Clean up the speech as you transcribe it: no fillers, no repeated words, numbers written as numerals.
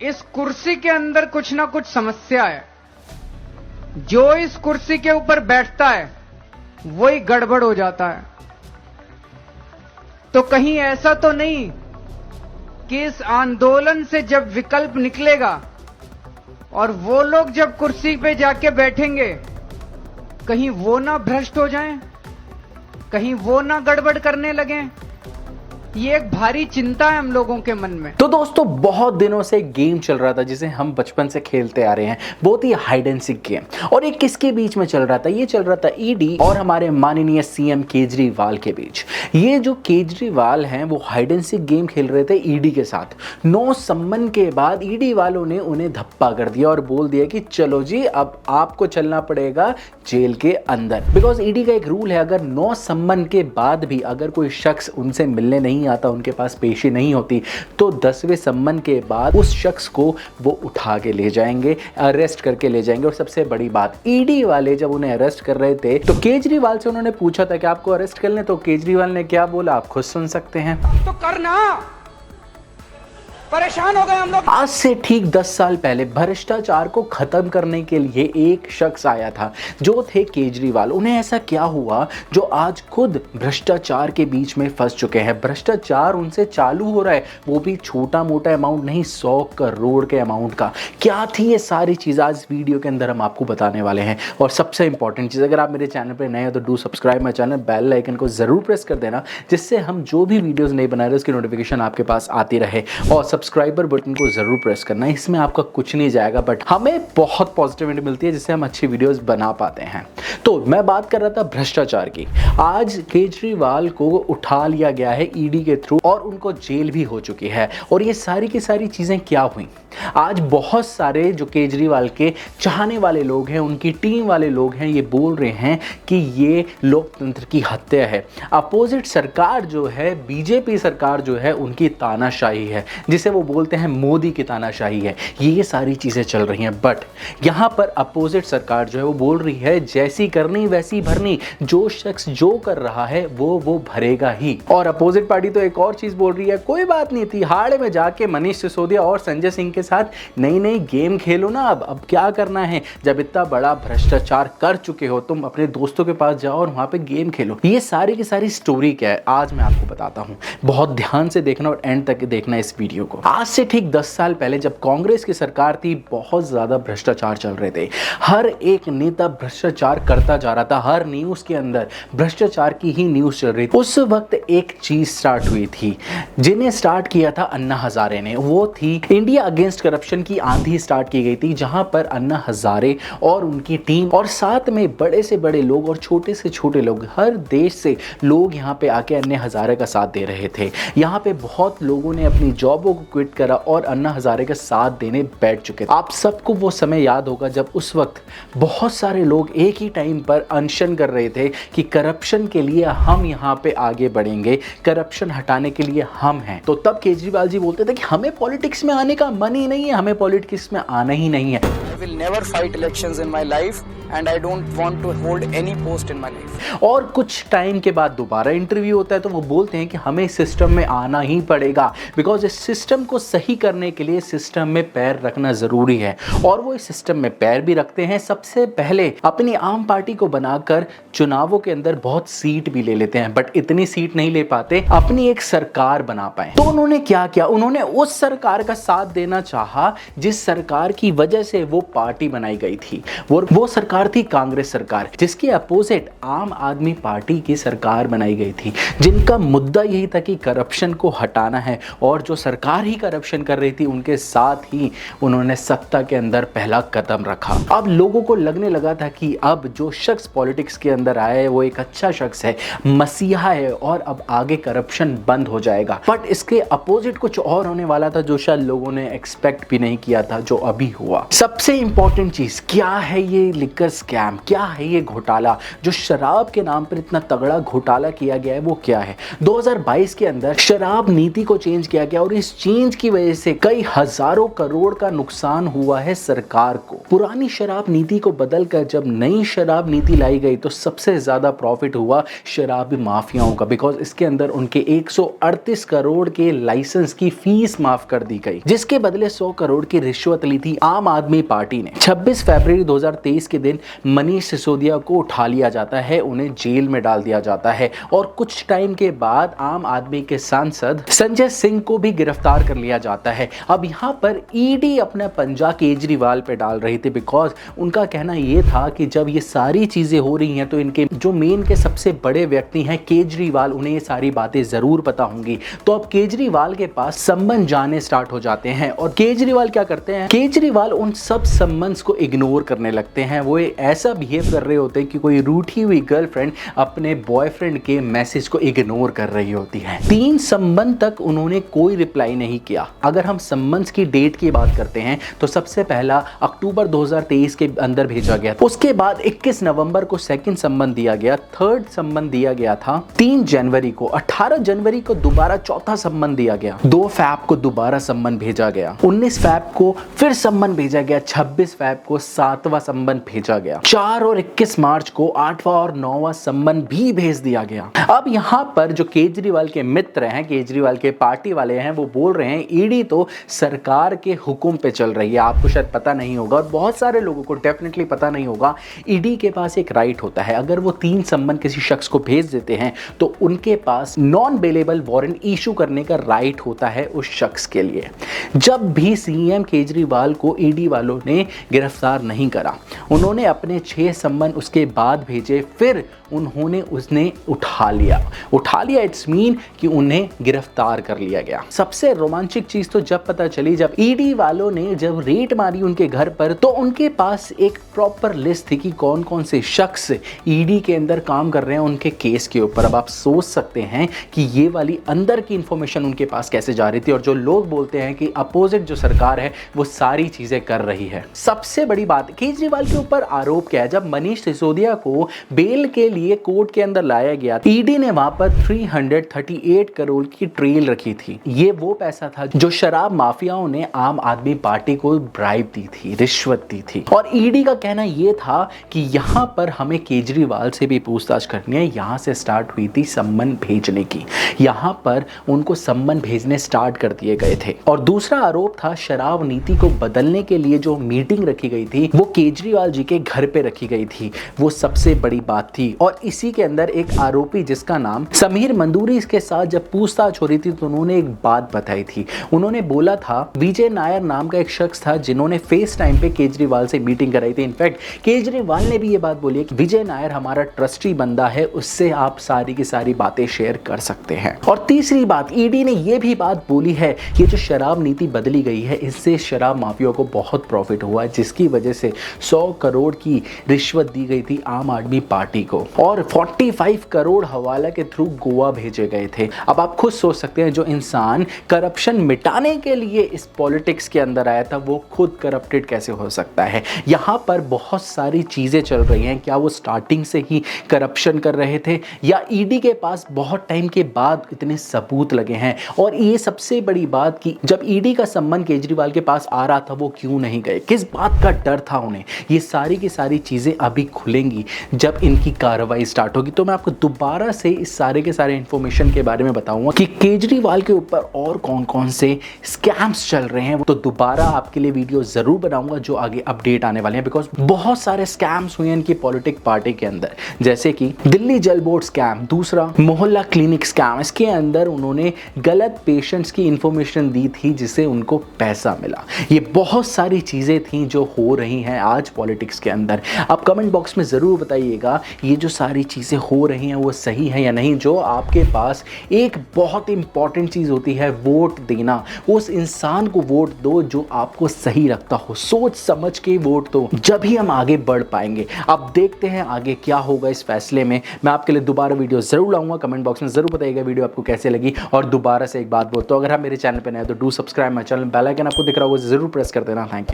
इस कुर्सी के अंदर कुछ ना कुछ समस्या है। जो इस कुर्सी के ऊपर बैठता है वही गड़बड़ हो जाता है। तो कहीं ऐसा तो नहीं कि इस आंदोलन से जब विकल्प निकलेगा और वो लोग जब कुर्सी पे जाके बैठेंगे, कहीं वो ना भ्रष्ट हो जाएं, कहीं वो ना गड़बड़ करने लगें। ये एक भारी चिंता है हम लोगों के मन में। तो दोस्तों, बहुत दिनों से एक गेम चल रहा था जिसे हम बचपन से खेलते आ रहे हैं, बहुत ही हाइड एंड सीक गेम। और ये किसके बीच में चल रहा था? ये चल रहा था ईडी और हमारे माननीय सीएम केजरीवाल के बीच। ये जो केजरीवाल हैं वो हाइड एंड सीक गेम खेल रहे थे ईडी के साथ। 9 सम्मन के बाद ईडी वालों ने उन्हें धप्पा कर दिया और बोल दिया कि चलो जी, अब आपको चलना पड़ेगा जेल के अंदर। बिकॉज ईडी का एक रूल है, अगर 9 सम्मन के बाद भी अगर कोई शख्स उनसे मिलने नहीं आता, उनके पास पेशी नहीं होती, तो 10वें सम्मन के बाद उस शख्स को वो उठा के ले जाएंगे, अरेस्ट करके ले जाएंगे। और सबसे बड़ी बात, ईडी वाले जब उन्हें अरेस्ट कर रहे थे तो केजरीवाल से उन्होंने पूछा था कि आपको अरेस्ट कर लें, तो केजरीवाल ने क्या बोला आप खुद सुन सकते हैं। तो करना, परेशान हो गए हम लोग। आज से ठीक 10 साल पहले भ्रष्टाचार को खत्म करने के लिए एक शख्स आया था, जो थे केजरीवाल। उन्हें ऐसा क्या हुआ जो आज खुद भ्रष्टाचार के बीच में फंस चुके हैं? भ्रष्टाचार उनसे चालू हो रहा है, वो भी छोटा मोटा अमाउंट नहीं, 100 करोड़ के अमाउंट का। क्या थी ये सारी चीज़, आज वीडियो के अंदर हम आपको बताने वाले हैं। और सबसे इंपॉर्टेंट चीज़, अगर आप मेरे चैनल पर नए हो तो do subscribe my channel, bell icon को जरूर प्रेस कर देना, जिससे हम जो भी वीडियोस नहीं बना रहे उसकी नोटिफिकेशन आपके पास आती रहे। और सब्सक्राइबर बटन को जरूर प्रेस करना, इसमें आपका कुछ नहीं जाएगा, बट हमें बहुत पॉजिटिविटी मिलती है जिससे हम अच्छी वीडियोस बना पाते हैं। तो मैं बात कर रहा था भ्रष्टाचार की। आज केजरीवाल को उठा लिया गया है ईडी के थ्रू और उनको जेल भी हो चुकी है। और ये सारी की सारी चीजें क्या हुई? आज बहुत सारे जो केजरीवाल के चाहने वाले लोग हैं, उनकी टीम वाले लोग हैं, ये बोल रहे हैं कि ये लोकतंत्र की हत्या है। अपोजिट सरकार जो है, बीजेपी सरकार जो है, उनकी तानाशाही है, जिसे वो बोलते हैं मोदी की तानाशाही है। ये सारी चीजें चल रही हैं। बट यहां पर अपोजिट सरकार जो है वो बोल रही है जैसी करनी वैसी भरनी, जो शख्स जो कर रहा है वो भरेगा ही। और अपोजिट पार्टी तो एक और चीज बोल रही है, कोई बात नहीं थी, हाड़ में जाके मनीष सिसोदिया और संजय सिंह के साथ नई नई गेम खेलो ना। अब क्या करना है? जब इतना बड़ा भ्रष्टाचार कर चुके हो, तुम अपने दोस्तों के पास जाओ और वहां पे गेम खेलो। ये सारी की सारी स्टोरी क्या है, आज मैं आपको बताता हूं। बहुत ध्यान से देखना और एंड तक देखना इस वीडियो को। आज से ठीक 10 साल पहले जब कांग्रेस की सरकार थी, बहुत ज्यादा भ्रष्टाचार चल रहे थे। हर एक नेता भ्रष्टाचार करता जा रहा था, हर न्यूज के अंदर भ्रष्टाचार की ही न्यूज चल रही थी। उस वक्त एक चीज स्टार्ट हुई थी, जिन्हें स्टार्ट किया था अन्ना हजारे ने। वो थी इंडिया अगेंस्ट करप्शन की आंधी स्टार्ट की गई थी, जहां पर अन्ना हजारे और उनकी टीम और साथ में बड़े से बड़े लोग और छोटे से छोटे लोग, हर देश से लोग यहां पे आके अन्ना हजारे का साथ दे रहे थे। यहां पे बहुत लोगों ने अपनी जॉबों को क्विट करा और अन्ना हजारे का साथ देने बैठ चुके थे। आप सबको वो समय याद होगा जब उस वक्त बहुत सारे लोग एक ही टाइम पर अनशन कर रहे थे कि करप्शन के लिए हम यहाँ पे आगे बढ़ेंगे, करप्शन हटाने के लिए हम हैं। तो तब केजरीवाल जी बोलते थे कि हमें पॉलिटिक्स में आने का मन ही नहीं है, हमें पॉलिटिक्स में आना ही नहीं है। I will never fight elections in my life and I don't want to hold any post in my life. और कुछ टाइम के बाद दोबारा इंटरव्यू होता है तो वो बोलते हैं कि हमें सिस्टम में आना ही पड़ेगा, बिकॉज इस सिस्टम को सही करने के लिए सिस्टम में पैर रखना जरूरी है। और वो इस सिस्टम में पैर भी रखते हैं। सबसे पहले अपनी आम पार्टी को बनाकर चुनावों के अंदर बहुत सीट भी ले लेते हैं, बट इतनी सीट नहीं ले पाते अपनी एक सरकार बना पाए। तो उन्होंने क्या किया? उन्होंने उस सरकार का साथ देना चाहा जिस सरकार की वजह से वो पार्टी बनाई गई थी। वो सरकार थी कांग्रेस सरकार, जिसके अपोजिट आम आदमी पार्टी की सरकार बनाई गई थी, जिनका मुद्दा यही था कि करप्शन को हटाना है। और जो सरकार ही करप्शन कर रही थी, उनके साथ ही उन्होंने सत्ता के अंदर पहला कदम रखा। अब लोगों को लगने लगा था कि अब जो शख्स पॉलिटिक्स के अंदर आया है वो एक अच्छा शख्स है, मसीहा है, और अब आगे करप्शन बंद हो जाएगा। बट इसके अपोजिट कुछ और होने वाला था जो शायद लोगों ने एक्सपेक्ट भी नहीं किया था, जो अभी हुआ। सबसे सबसे इंपॉर्टेंट चीज क्या है ये लिकर स्कैम, क्या है ये घोटाला जो शराब के नाम पर इतना तगड़ा घोटाला किया गया है, वो क्या है। 2022 के अंदर शराब नीति को चेंज किया गया और इस चेंज की वजह से कई हजारों करोड़ का नुकसान हुआ है सरकार को। पुरानी शराब नीति को बदलकर जब नई शराब नीति लाई गई तो सबसे ज्यादा प्रॉफिट हुआ शराबी माफियाओं का, बिकॉज इसके अंदर उनके 138 करोड़ के लाइसेंस की फीस माफ कर दी गई, जिसके बदले 100 करोड़ की रिश्वत ली थी आम आदमी पार्टी ने। 26 फरवरी 2023 के दिन मनीष सिसोदिया को उठा लिया जाता है, उन्हें जेल में डाल दिया जाता है और कुछ टाइम के बाद आम आदमी के सांसद संजय सिंह को भी गिरफ्तार कर लिया जाता है। अब यहाँ पर ईडी अपना पंजा केजरीवाल पे डाल रही थी, बिकॉज उनका कहना यह था कि जब ये सारी चीजें हो रही हैं तो इनके जो मेन के सबसे बड़े व्यक्ति हैं केजरीवाल, उन्हें ये सारी बातें जरूर पता होंगी। तो अब केजरीवाल के पास सम्मन जाने स्टार्ट हो जाते हैं और केजरीवाल क्या करते हैं, केजरीवाल उन सब सम्मन्स को इग्नोर करने लगते हैं। वो ऐसा बिहेव कर रहे होते हैं कि कोई रूठी हुई गर्लफ्रेंड अपने बॉयफ्रेंड के मैसेज को इग्नोर कर रही होती है। 3 सम्मन तक उन्होंने कोई रिप्लाई नहीं किया। अगर हम सम्मन्स की डेट की बात करते हैं तो सबसे पहला अक्टूबर 2023 के अंदर भेजा गया, उसके बाद 21 नवंबर को सेकंड सम्मन दिया गया, थर्ड सम्मन दिया गया था 3 जनवरी को, 18 जनवरी को दोबारा चौथा सम्मन दिया गया, 2 फैब को दोबारा सम्मन भेजा गया, 19 फैब को फिर सम्मन भेजा गया, 26 फैब को 7वां सम्मन भेजा गया, 4 और 21 मार्च को 8वां और 9वां सम्मन भी भेज दिया गया। अब यहाँ पर जो केजरीवाल के मित्र हैं, केजरीवाल के पार्टी वाले हैं, वो बोल रहे हैं ईडी तो सरकार के हुक्म पे चल रही है। आपको शायद पता नहीं होगा और बहुत सारे लोगों को डेफिनेटली पता नहीं होगा, ईडी के पास एक राइट होता है, अगर वो 3 सम्मन किसी शख्स को भेज देते हैं तो उनके पास नॉन बेलेबल वारंट इशू करने का राइट होता है उस शख्स के लिए। जब भी सीएम केजरीवाल को ईडी वालों ने गिरफ्तार नहीं करा, उन्होंने अपने 6 सम्मन उसके बाद भेजे, फिर उन्होंने उसने उठा लिया। इट्स मीन कि उन्हें गिरफ्तार कर लिया गया। सबसे रोमांचक चीज तो जब पता चली, जब ईडी वालों ने जब रेड मारी उनके घर पर, तो उनके पास एक प्रॉपर लिस्ट थी कि कौन कौन से शख्स ईडी के अंदर काम कर रहे हैं उनके केस के ऊपर। अब आप सोच सकते हैं कि ये वाली अंदर की इंफॉर्मेशन उनके पास कैसे जा रही थी, और जो लोग बोलते हैं कि अपोजिट जो सरकार है वो सारी चीजें कर रही है। सबसे बड़ी बात केजरीवाल के ऊपर आरोप क्या है, जब मनीष सिसोदिया को बेल के लिए कोर्ट के अंदर लाया गया, ईडी ने वहां पर 338 करोड़ की ट्रेल रखी थी। ये वो पैसा था जो शराब माफियाओं ने आम आदमी पार्टी को ब्राइब दी थी, रिश्वत दी थी। और ईडी का कहना यह था कि यहां पर हमें केजरीवाल से भी पूछताछ करनी है। यहां से स्टार्ट हुई थी सम्मन भेजने की, यहां पर उनको सम्मन भेजने स्टार्ट कर दिए गए थे। और दूसरा आरोप था शराब नीति को बदलने के लिए जो मीटिंग रखी गई थी वो केजरीवाल जी के घर पे रखी गई थी, वो सबसे बड़ी बात थी। और इसी के अंदर एक आरोपी जिसका नाम समीर मंदूरी, इसके साथ जब पूछताछ हो रही थी तो उन्होंने एक बात बताई थी। उन्होंने बोला था विजय नायर नाम का एक शख्स था जिन्होंने फेस टाइम पे केजरीवाल से मीटिंग कराई थी। इनफैक्ट केजरीवाल ने भी ये बात बोली है कि विजय नायर हमारा ट्रस्टी बंदा है, उससे आप सारी की सारी बातें शेयर कर सकते हैं। और तीसरी बात, ईडी ने यह भी बात बोली है कि जो शराब नीति बदली गई है इससे शराब माफियाओं को बहुत प्रॉफिट हुआ, जिसकी वजह से 100 करोड़ की रिश्वत दी गई थी आम आदमी पार्टी को और 45 करोड़ हवाला के थ्रू गोवा भेजे गए थे। अब आप खुद सोच सकते हैं जो इंसान करप्शन मिटाने के लिए इस पॉलिटिक्स के अंदर आया था वो खुद करप्टेड कैसे हो सकता है। यहाँ पर बहुत सारी चीजें चल रही हैं, क्या वो स्टार्टिंग से ही करप्शन कर रहे थे या ईडी के पास बहुत टाइम के बाद इतने सबूत लगे हैं। और ये सबसे बड़ी बात कि जब ईडी का सम्मन केजरीवाल के पास आ रहा था वो क्यों नहीं गए, किस बात का डर था उन्हें, ये सारी की सारी चीजें अभी खुलेंगी जब इनकी कार्रवाई स्टार्ट होगी। तो मैं आपको दोबारा से इस सारे के सारे इंफॉर्मेशन के बारे में बताऊंगा कि केजरीवाल के ऊपर और कौन कौन से स्कैम्स चल रहे हैं। तो दोबारा आपके लिए वीडियो जरूर बनाऊंगा जो आगे अपडेट आने वाले हैं, बिकॉज बहुत सारे स्कैम्स हुए हैं इनकी पॉलिटिक पार्टी के अंदर, जैसे कि दिल्ली जल बोर्ड स्कैम, दूसरा मोहल्ला क्लिनिक स्कैम। इसके अंदर उन्होंने गलत पेशेंट्स की इंफॉर्मेशन दी थी जिससे उनको पैसा मिला। ये बहुत सारी चीजें थी जो हो रही हैं आज पॉलिटिक्स के अंदर। आप कमेंट बॉक्स में जरूर बताइएगा ये जो सारी चीजें हो रही हैं वो सही है या नहीं। जो आपके पास एक बहुत इंपॉर्टेंट चीज होती है वोट देना, उस इंसान को वोट दो जो आपको सही लगता हो, सोच समझ के वोट दो, जब ही हम आगे बढ़ पाएंगे। अब देखते हैं आगे क्या होगा इस फैसले में। मैं आपके लिए दोबारा वीडियो जरूर लाऊंगा, कमेंट बॉक्स में जरूर बताइएगा वीडियो आपको कैसे लगी। और दोबारा से एक बात बोलता हूं, अगर आप मेरे चैनल पर नए हैं तो do subscribe my channel, bell icon आपको दिख रहा होगा जरूर प्रेस कर देना। Thank you.